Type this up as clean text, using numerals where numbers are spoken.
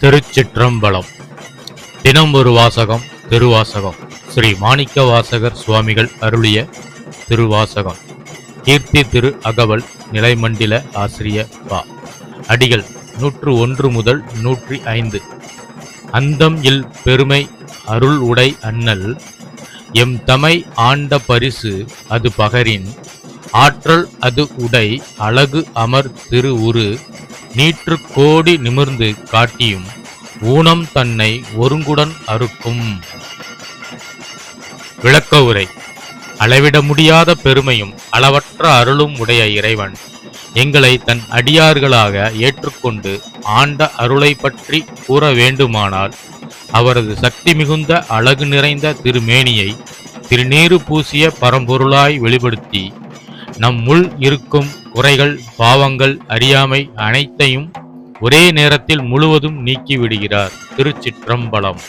திருச்சிற்றம்பலம். தினம் ஒரு வாசகம். திருவாசகம் ஸ்ரீ மாணிக்க வாசகர் சுவாமிகள் அருளிய திருவாசகம். கீர்த்தி திரு அகவல் நிலைமண்டில ஆசிரிய பா. அடிகள் 101 முதல் 105. அந்தம் இல் பெருமை அருள் உடை அண்ணல் எம் தமை ஆண்ட பரிசு அது பகரின் ஆற்றல் அது உடை அழகு அமர் திரு உரு நீற்று கோடி நிமிர்ந்து காட்டியும் ஊனம் தன்னை ஒருங்குடன் அறுக்கும். விளக்க உரை. அளவிட முடியாத பெருமையும் அளவற்ற அருளும் உடைய இறைவன் எங்களை தன் அடியார்களாக ஏற்றுக்கொண்டு ஆண்ட அருளை பற்றி கூற வேண்டுமானால் அவரது சக்தி மிகுந்த அழகு நிறைந்த திருமேனியை திருநீறு பூசிய பரம்பொருளாய் வெளிப்படுத்தி நம்முள் இருக்கும் குறைகள், பாவங்கள், அறியாமை அனைத்தையும் ஒரே நேரத்தில் முழுவதும் நீக்கிவிடுகிறார். திருச்சிற்றம்பலம்.